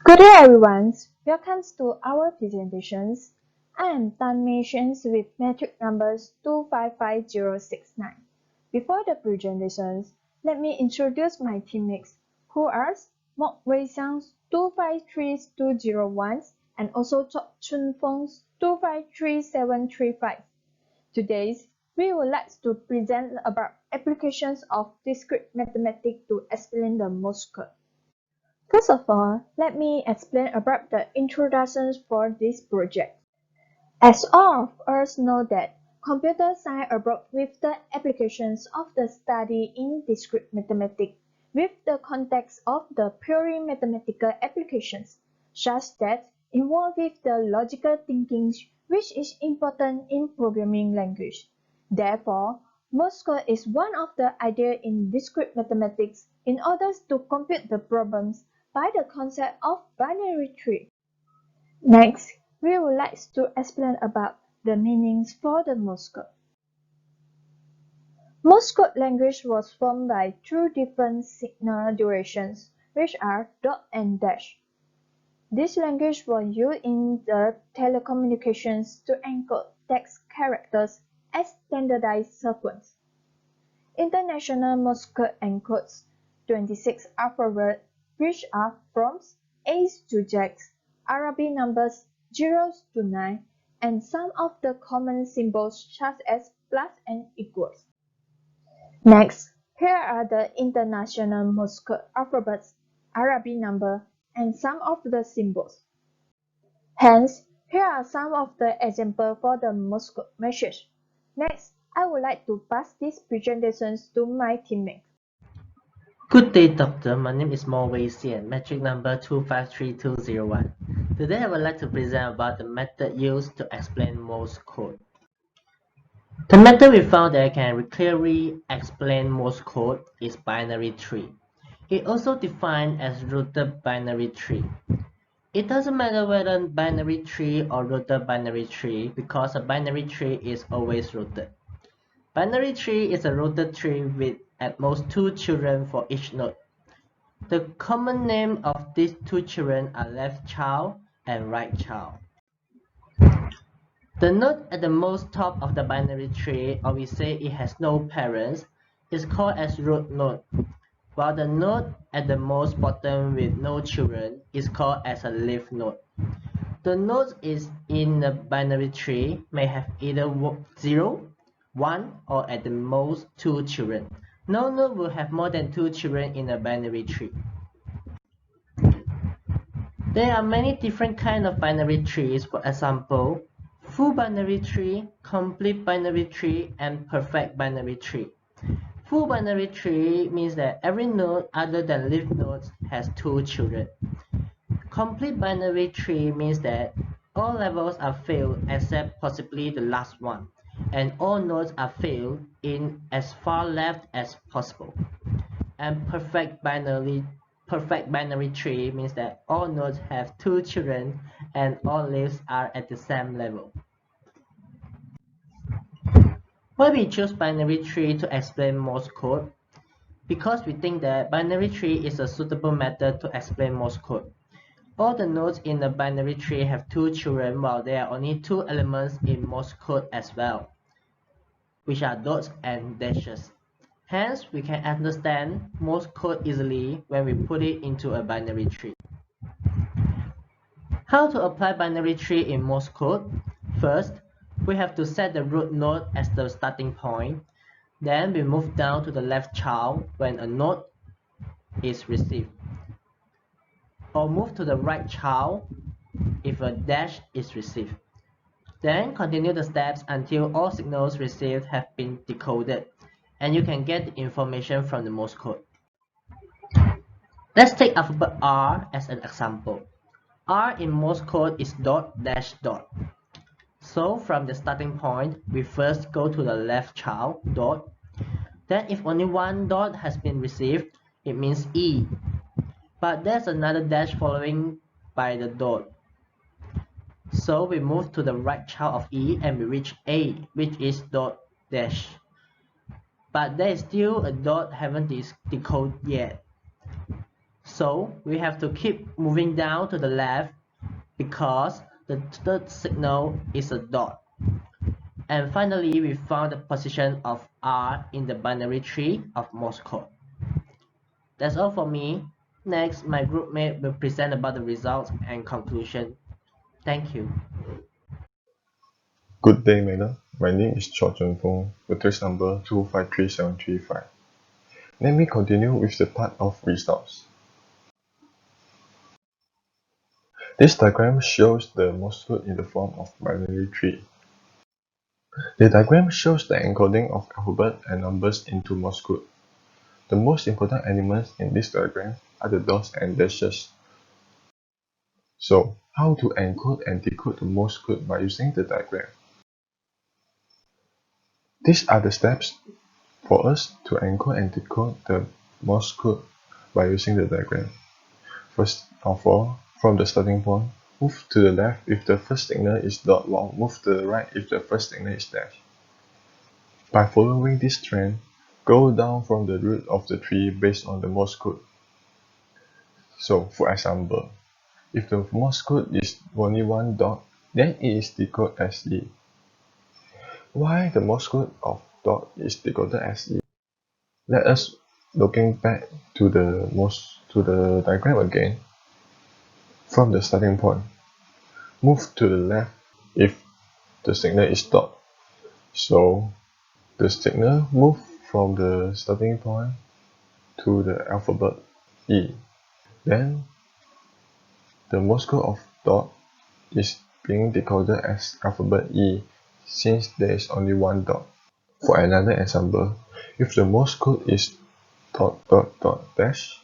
Good day everyone, welcome to our presentations. I am Tan Mei Xuan with metric numbers 255069. Before the presentations, let me introduce my teammates who are Mok Wei Xiang 253201 and also Chok Chun Feng 253735. Today, we would like to present about applications of discrete mathematics to explain the Morse code. First of all, let me explain about the introductions for this project. As all of us know that computer science abroad with the applications of the study in discrete mathematics with the context of the purely mathematical applications, such that involve with the logical thinking which is important in programming language. Therefore, Morse code is one of the ideas in discrete mathematics in order to compute the problems by the concept of binary tree. Next, we would like to explain about the meanings for the Morse code. Morse code language was formed by two different signal durations, which are dot and dash. This language was used in the telecommunications to encode text characters as standardized sequence. International Morse code encodes 26 alphabets which are from A to Z, Arabic numbers 0 to 9, and some of the common symbols such as plus and equals. Next, here are the international Morse code alphabets, Arabic number, and some of the symbols. Hence, here are some of the examples for the Morse code message. Next, I would like to pass these presentations to my teammates. Good day, doctor. My name is Morse Wei Xian, metric number 253201. Today I would like to present about the method used to explain Morse code. The method we found that can clearly explain Morse code is binary tree. It also defined as rooted binary tree. It doesn't matter whether binary tree or rooted binary tree because a binary tree is always rooted. Binary tree is a rooted tree with at most 2 children for each node. The common name of these two children are left child and right child. The node at the most top of the binary tree, or we say it has no parents, is called as root node, while the node at the most bottom with no children is called as a leaf node. The nodes in the binary tree may have either 0, 1, or at the most 2 children. No node will have more than 2 children in a binary tree. There are many different kinds of binary trees, for example, full binary tree, complete binary tree, and perfect binary tree. Full binary tree means that every node other than leaf nodes has 2 children. Complete binary tree means that all levels are filled except possibly the last one, and all nodes are filled in as far left as possible. And perfect binary tree means that all nodes have 2 children and all leaves are at the same level. Why we choose binary tree to explain Morse code? Because we think that binary tree is a suitable method to explain Morse code. All the nodes in the binary tree have 2 children while there are only 2 elements in Morse code as well, which are dots and dashes. Hence, we can understand Morse code easily when we put it into a binary tree. How to apply binary tree in Morse code? First, we have to set the root node as the starting point. Then we move down to the left child when a node is received, or move to the right child if a dash is received. Then continue the steps until all signals received have been decoded, and you can get the information from the Morse code. Let's take alphabet R as an example. R in Morse code is dot dash dot. So from the starting point, we first go to the left child, dot. Then if only one dot has been received, it means E. But there's another dash following by the dot. So we move to the right child of E and we reach A, which is dot dash. But there is still a dot haven't decoded yet. So we have to keep moving down to the left because the third signal is a dot. And finally, we found the position of R in the binary tree of Morse code. That's all for me. Next, my groupmate will present about the results and conclusion. Thank you. Good day, madam. My name is Chua Chun Fong, with trace number 2533735. Let me continue with the part of results. This diagram shows the Morse code in the form of binary tree. The diagram shows the encoding of alphabet and numbers into Morse code. The most important elements in this diagram are the dots and dashes. So, how to encode and decode the Morse code by using the diagram? These are the steps for us to encode and decode the Morse code by using the diagram. First of all, from the starting point, move to the left if the first signal is dot, while move to the right if the first signal is dash. By following this trend, go down from the root of the tree based on the Morse code. So, for example, if the Morse code is only one dot, then it is decoded as E. Why the Morse code of dot is decoded as E? Let us looking back to the diagram again. From the starting point, move to the left if the signal is dot. So the signal move from the starting point to the alphabet E. Then the Morse code of dot is being decoded as alphabet E since there is only one dot. For another example, if the Morse code is dot dot dot dash,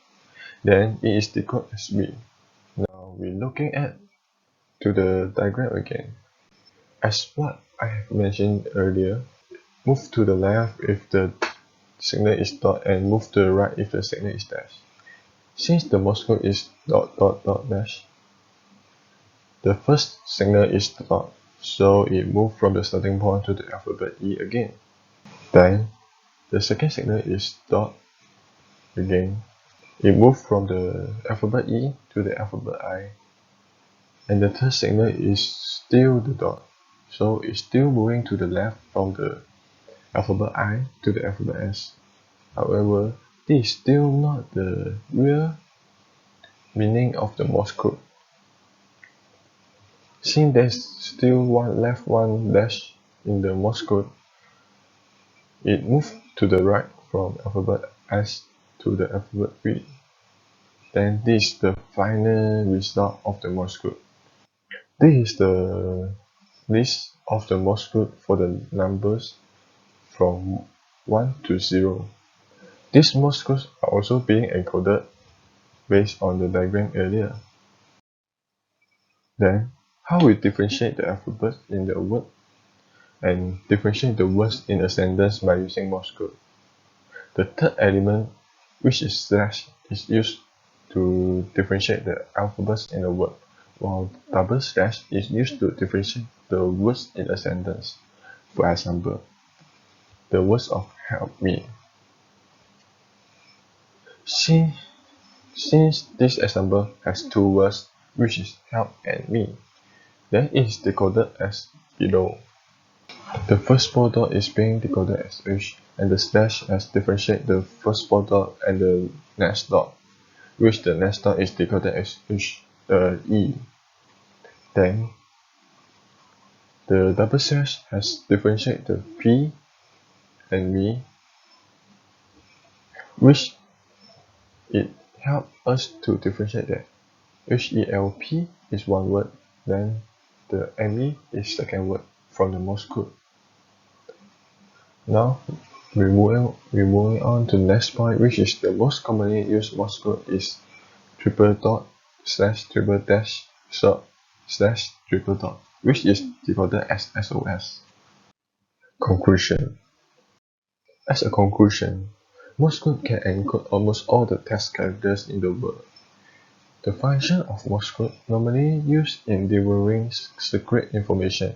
then it is decoded as V. Now we're looking at to the diagram again. As what I have mentioned earlier, move to the left if the signal is dot and move to the right if the signal is dash. Since the Morse code is dot dot dot dash, the first signal is dot, so it moved from the starting point to the alphabet E again. Then the second signal is dot again. It moved from the alphabet E to the alphabet I. And the third signal is still the dot, so it's still moving to the left from the alphabet I to the alphabet S. However, this is still not the real meaning of the Morse code. Since there's still one dash in the Morse code, it moved to the right from alphabet S to the alphabet V. Then this is the final result of the Morse code. This is the list of the Morse code for the numbers from 1 to 0. These Morse codes are also being encoded based on the diagram earlier. Then, how we differentiate the alphabet in the word and differentiate the words in a sentence by using Morse code. The third element, which is slash, is used to differentiate the alphabets in a word, while double slash is used to differentiate the words in a sentence. For example, the words of help me. Since this example has two words, which is help and me, then it is decoded as below. The first four dot is being decoded as H, and the slash has differentiate the first four dot and the next dot, which the next dot is decoded as E. Then the double slash has differentiate the P and me, which it helps us to differentiate that HELP is one word, then the ME is second word from the Morse code. Now we're moving on to the next point, which is the most commonly used Morse code is triple dot slash triple dash sub slash triple dot, which is decoded as SOS. Conclusion. As a conclusion, Morse code can encode almost all the text characters in the world. The function of Morse code normally used in delivering secret information.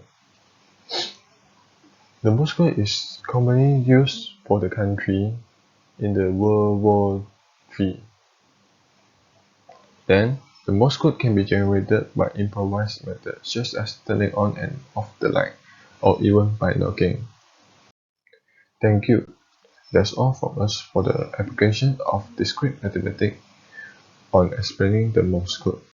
The Morse code is commonly used for the country in the World War III. Then, the Morse code can be generated by improvised methods such as turning on and off the light, or even by knocking. Thank you. That's all from us for the application of discrete mathematics on explaining the Morse code.